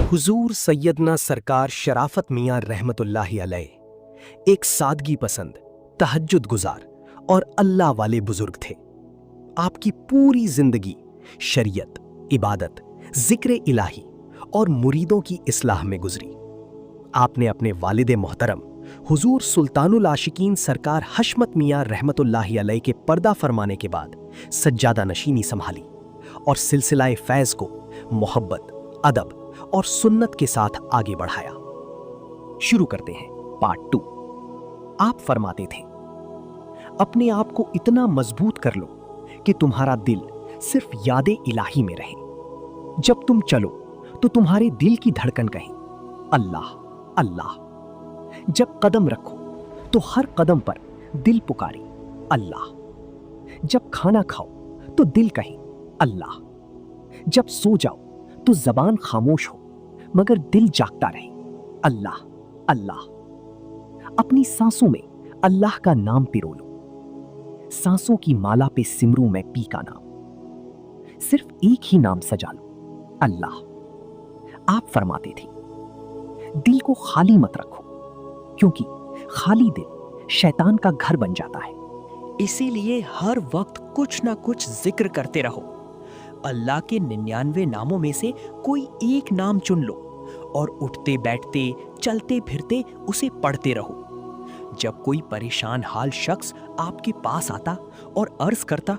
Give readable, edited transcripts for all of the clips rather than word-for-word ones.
हुजूर सैयदना सरकार शराफत मियाँ रहमतुल्लाहि अलैह एक सादगी पसंद, तहज्जुद गुजार और अल्लाह वाले बुजुर्ग थे। आपकी पूरी जिंदगी शरीयत, इबादत, जिक्र इलाही और मुरीदों की इस्लाह में गुजरी। आपने अपने वालिद मोहतरम हुजूर सुल्तानुल आशिकीन सरकार हशमत मियाँ रहमतुल्लाहि अलैह के पर्दा फरमाने के बाद सज्जादा नशीनी संभाली और सिलसिलाए फैज़ को मोहब्बत, अदब और सुन्नत के साथ आगे बढ़ाया। शुरू करते हैं पार्ट 2। आप फरमाते थे, अपने आप को इतना मजबूत कर लो कि तुम्हारा दिल सिर्फ यादे इलाही में रहे। जब तुम चलो तो तुम्हारे दिल की धड़कन कहे अल्लाह अल्लाह। जब कदम रखो तो हर कदम पर दिल पुकारे अल्लाह। जब खाना खाओ तो दिल कहे अल्लाह। जब सो जाओ तो जबान खामोश हो मगर दिल जागता रहे अल्लाह अल्लाह। अपनी सांसों में अल्लाह का नाम पिरो लो। सांसों की माला पे सिमरू मैं पी का नाम। सिर्फ एक ही नाम सजा लो अल्लाह। आप फरमाते थे, दिल को खाली मत रखो क्योंकि खाली दिल शैतान का घर बन जाता है। इसीलिए हर वक्त कुछ ना कुछ जिक्र करते रहो। अल्लाह के 99 नामों में से कोई एक नाम चुन लो और उठते बैठते चलते फिरते उसे पढ़ते रहो। जब कोई परेशान हाल शख्स आपके पास आता और अर्ज करता,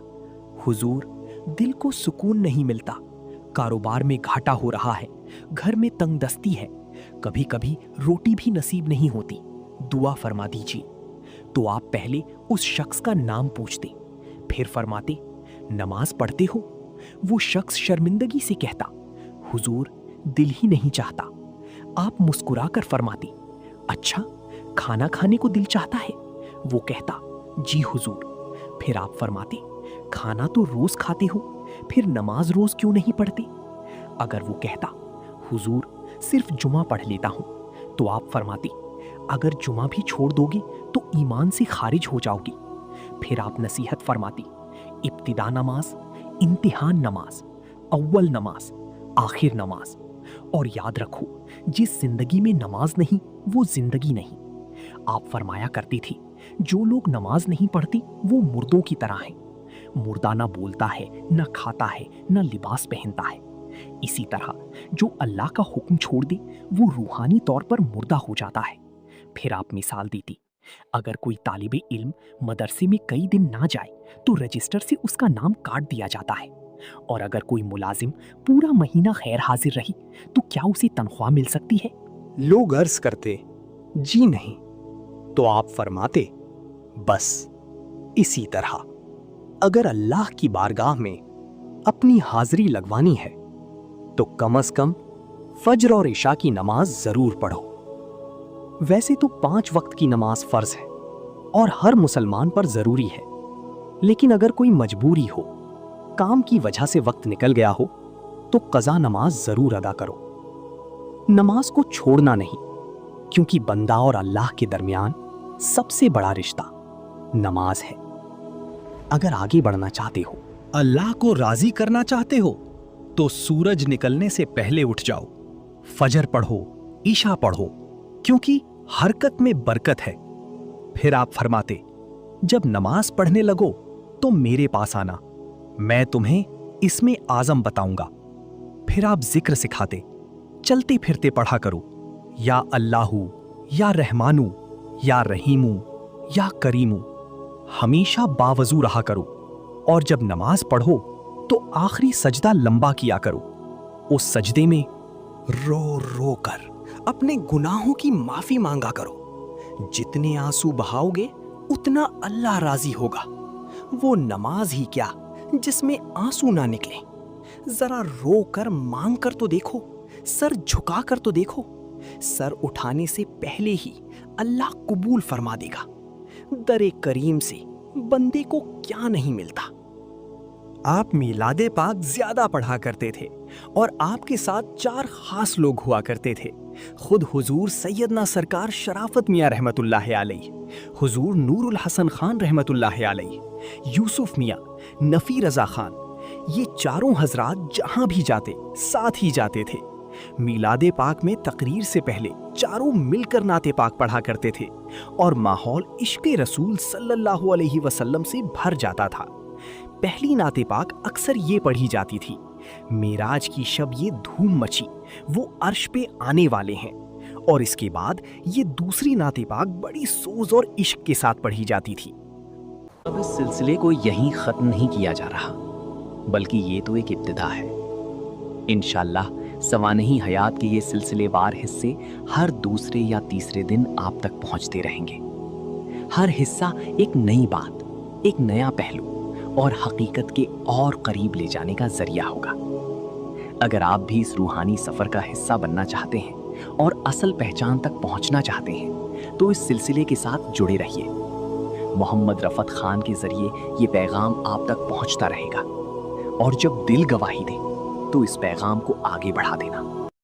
हुजूर दिल को सुकून नहीं मिलता, कारोबार में घाटा हो रहा है, घर में तंगदस्ती है, कभी कभी रोटी भी नसीब नहीं होती, दुआ फरमा दीजिए, तो आप पहले उस शख्स का नाम पूछते, फिर फरमाते, नमाज पढ़ते हो? वो शख्स शर्मिंदगी से कहता, हुजूर दिल ही नहीं चाहता। आप मुस्कुरा कर फरमाते, अच्छा खाना खाने को दिल चाहता है? वो कहता, जी हुजूर। फिर आप फरमाते, खाना तो रोज खाते हो, फिर नमाज रोज क्यों नहीं पढ़ते? अगर वो कहता, हुजूर सिर्फ जुमा पढ़ लेता हूं, तो आप फरमाते, अगर जुमा भी छोड़ दोगे तो ईमान से खारिज हो जाओगी। फिर आप नसीहत फरमाती, इब्तिदा नमाज, इम्तिहान नमाज, अव्वल नमाज, आखिर नमाज। और याद रखो, जिस जिंदगी में नमाज नहीं वो जिंदगी नहीं। आप फरमाया करती थी, जो लोग नमाज नहीं पढ़ते वो मुर्दों की तरह हैं। मुर्दा ना बोलता है, ना खाता है, ना लिबास पहनता है। इसी तरह जो अल्लाह का हुक्म छोड़ दे वो रूहानी तौर पर मुर्दा हो जाता है। फिर आप मिसाल देती, अगर कोई तालिबे इल्म मदरसे में कई दिन ना जाए तो रजिस्टर से उसका नाम काट दिया जाता है, और अगर कोई मुलाजिम पूरा महीना गैर हाजिर रही तो क्या उसे तनख्वाह मिल सकती है? लोग अर्ज करते, जी नहीं, तो आप फरमाते, बस इसी तरह अगर अल्लाह की बारगाह में अपनी हाजिरी लगवानी है तो कम से कम फज्र और इशा की नमाज जरूर पढ़ो। वैसे तो 5 वक्त की नमाज फर्ज है और हर मुसलमान पर जरूरी है, लेकिन अगर कोई मजबूरी हो, काम की वजह से वक्त निकल गया हो, तो कज़ा नमाज जरूर अदा करो। नमाज को छोड़ना नहीं, क्योंकि बंदा और अल्लाह के दरमियान सबसे बड़ा रिश्ता नमाज है। अगर आगे बढ़ना चाहते हो, अल्लाह को राजी करना चाहते हो, तो सूरज निकलने से पहले उठ जाओ, फजर पढ़ो, ईशा पढ़ो, क्योंकि हरकत में बरकत है। फिर आप फरमाते, जब नमाज पढ़ने लगो तो मेरे पास आना, मैं तुम्हें इसमें आजम बताऊंगा। फिर आप जिक्र सिखाते, चलते फिरते पढ़ा करो, या अल्लाहू, या रहमानू, या रहीमू, या करीमू। हमेशा बावजू रहा करो, और जब नमाज पढ़ो तो आखिरी सजदा लंबा किया करो। उस सजदे में रो रो कर अपने गुनाहों की माफी मांगा करो। जितने आंसू बहाओगे उतना अल्लाह राजी होगा। वो नमाज ही क्या जिसमें आंसू ना निकले। जरा रो कर मांग कर तो देखो, सर झुका कर तो देखो। सर उठाने से पहले ही अल्लाह कबूल फरमा देगा। दरे करीम से बंदे को क्या नहीं मिलता। आप मिलादे पाक ज्यादा पढ़ा करते थे और आपके साथ 4 खास लोग हुआ करते थे। खुद हुजूर सैयदना सरकार शराफत मियाँ रहमतुल्लाहि अलैह, हुजूर नूरुल हसन खान रहमतुल्लाहि अलैह, यूसुफ मियाँ, नफी रजा खान, ये चारों हजरात जहां भी जाते साथ ही जाते थे। میلاد پاک میں تقریر سے پہلے چاروں مل کر نعت پاک پڑھا کرتے تھے اور ماحول عشق رسول صلی اللہ علیہ وسلم سے بھر جاتا تھا۔ پہلی نعت پاک اکثر یہ پڑھی جاتی تھی: معراج کی شب یہ دھوم مچی، وہ عرش پہ آنے والے ہیں۔ اور اس کے بعد یہ دوسری نعت پاک بڑی سوز اور عشق کے ساتھ پڑھی جاتی تھی۔ اب اس سلسلے کو یہیں ختم نہیں کیا جا رہا، بلکہ یہ تو ایک ابتدا ہے۔ انشاءاللہ سوانحی حیات کے یہ سلسلے وار حصے ہر دوسرے یا تیسرے دن آپ تک پہنچتے رہیں گے۔ ہر حصہ ایک نئی بات، ایک نیا پہلو اور حقیقت کے اور قریب لے جانے کا ذریعہ ہوگا۔ اگر آپ بھی اس روحانی سفر کا حصہ بننا چاہتے ہیں اور اصل پہچان تک پہنچنا چاہتے ہیں تو اس سلسلے کے ساتھ جڑے رہیے۔ محمد رفعت خان کے ذریعے یہ پیغام آپ تک پہنچتا رہے گا، اور جب دل گواہی دے تو اس پیغام کو آگے بڑھا دینا۔